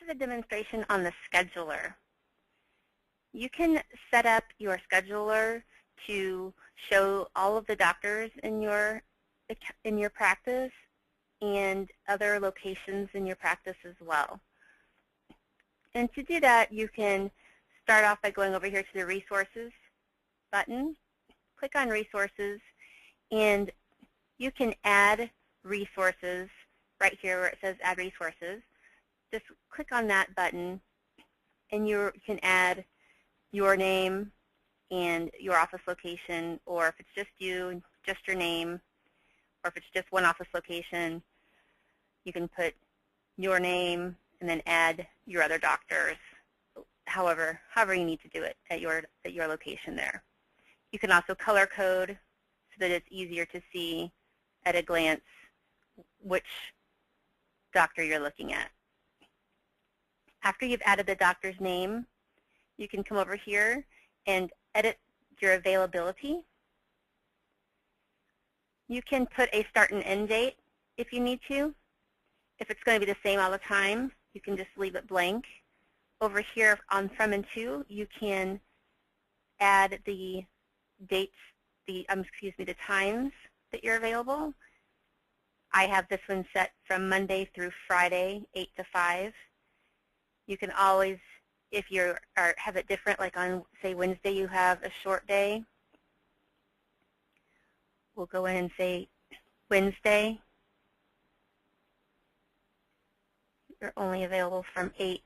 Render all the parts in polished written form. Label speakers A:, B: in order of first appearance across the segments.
A: is a demonstration on the scheduler. You can set up your scheduler to show all of the doctors in your practice and other locations in your practice as well. And to do that, you can start off by going over here to the Resources button. Click on Resources, and you can add resources right here where it says Add Resources. Just click on that button, and you can add your name and your office location, or if it's just you, just your name, or if it's just one office location, you can put your name and then add your other doctors, however you need to do it at your location there. You can also color code so that it's easier to see at a glance which doctor you're looking at. After you've added the doctor's name, you can come over here and edit your availability. You can put a start and end date if you need to. If it's going to be the same all the time, you can just leave it blank. Over here on From and To, you can add the dates, the times that you're available. I have this one set from Monday through Friday, 8 to 5. You can always, if you have it different, like on, say, Wednesday you have a short day, we'll go in and say Wednesday, you're only available from 8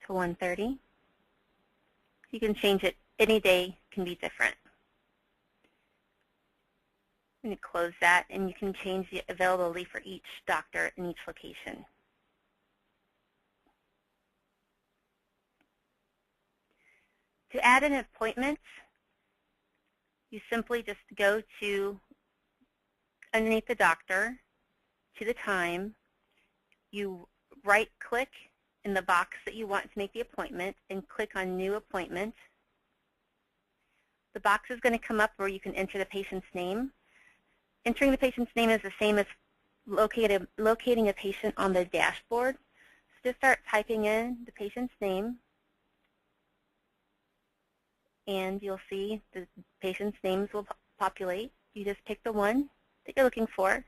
A: to 1:30. You can change it. Any day can be different. I'm going to close that, and you can change the availability for each doctor in each location. To add an appointment, you simply just go to underneath the doctor to the time. You right-click in the box that you want to make the appointment and click on New Appointment. The box is going to come up where you can enter the patient's name. Entering the patient's name is the same as locating a patient on the dashboard. So just start typing in the patient's name, and you'll see the patient's names will populate. You just pick the one that you're looking for,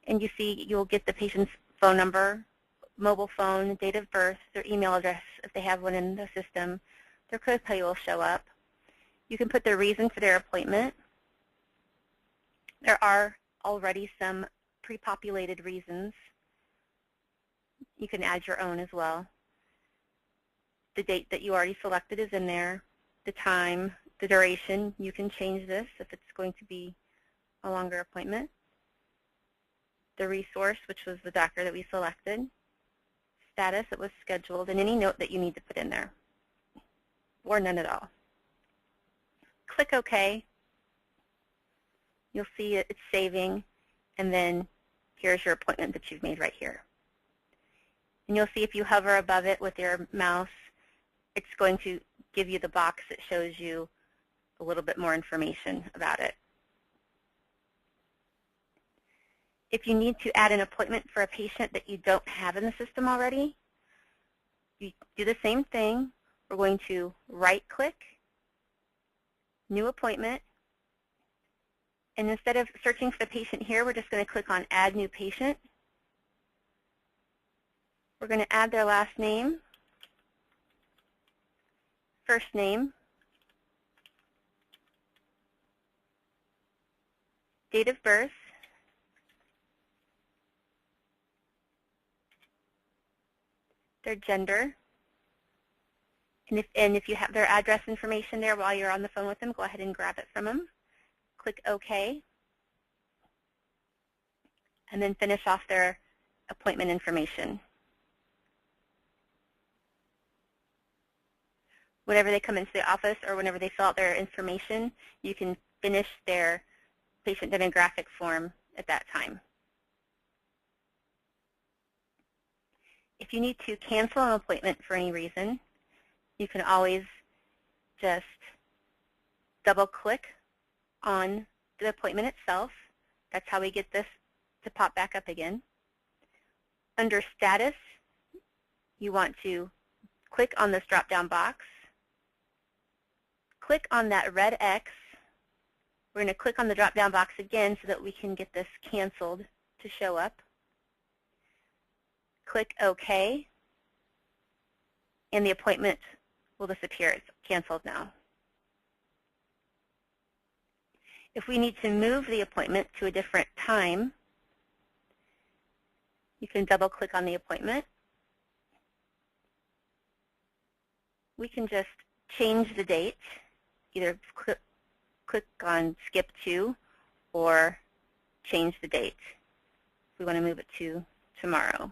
A: and you see you'll get the patient's phone number, mobile phone, date of birth, their email address if they have one in the system. Their copay will show up. You can put the reason for their appointment. There are already some pre-populated reasons. You can add your own as well. The date that you already selected is in there. The time, the duration, you can change this if it's going to be a longer appointment. The resource, which was the doctor that we selected. Status, it was scheduled, and any note that you need to put in there, or none at all. Click OK. You'll see it's saving, and then here's your appointment that you've made right here. And you'll see if you hover above it with your mouse, it's going to give you the box that shows you a little bit more information about it. If you need to add an appointment for a patient that you don't have in the system already, you do the same thing. We're going to right-click, New Appointment, and instead of searching for the patient here, we're just going to click on Add New Patient. We're going to add their last name, first name, date of birth, their gender, and if you have their address information there while you're on the phone with them, go ahead and grab it from them. Click OK, and then finish off their appointment information. Whenever they come into the office or whenever they fill out their information, you can finish their patient demographic form at that time. If you need to cancel an appointment for any reason, you can always just double-click on the appointment itself. That's how we get this to pop back up again. Under Status, you want to click on this drop-down box. Click on that red X. We're going to click on the drop-down box again so that we can get this canceled to show up. Click OK, and the appointment will disappear. It's canceled now. If we need to move the appointment to a different time, you can double-click on the appointment. We can just change the date, either click on Skip To or change the date. We want to move it to tomorrow.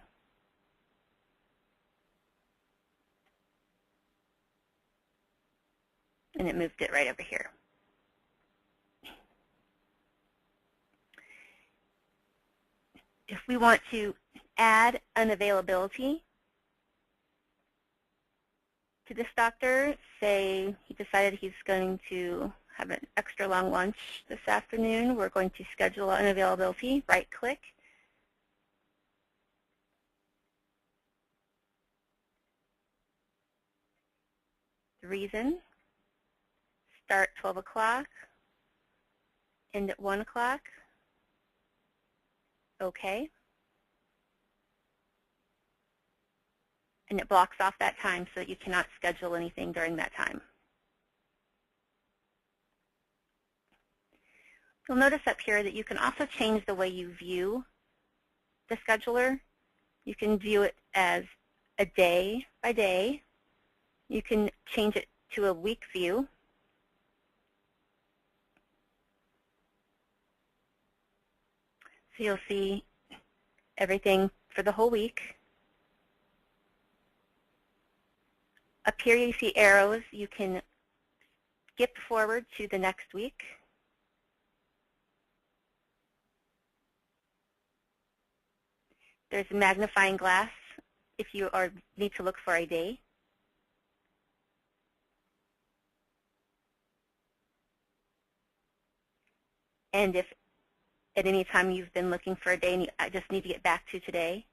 A: And it moved it right over here. If we want to add an availability to this doctor, say he decided he's going to have an extra long lunch this afternoon, we're going to schedule an availability, right-click. The reason, start 12 o'clock, end at 1 o'clock. OK. And it blocks off that time so that you cannot schedule anything during that time. You'll notice up here that you can also change the way you view the scheduler. You can view it as a day by day. You can change it to a week view. So you'll see everything for the whole week. Up here you see arrows. You can skip forward to the next week. There's a magnifying glass if you need to look for a day. And if at any time you've been looking for a day and I just need to get back to today,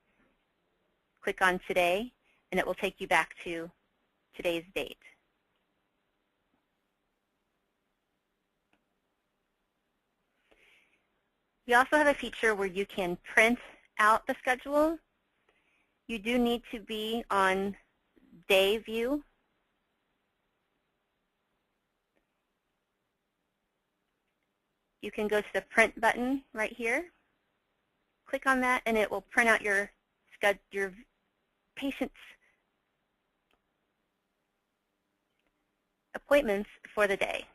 A: click on Today, and it will take you back to today's date. We also have a feature where you can print out the schedule. You do need to be on day view. You can go to the print button right here. Click on that and it will print out your patient's appointments for the day.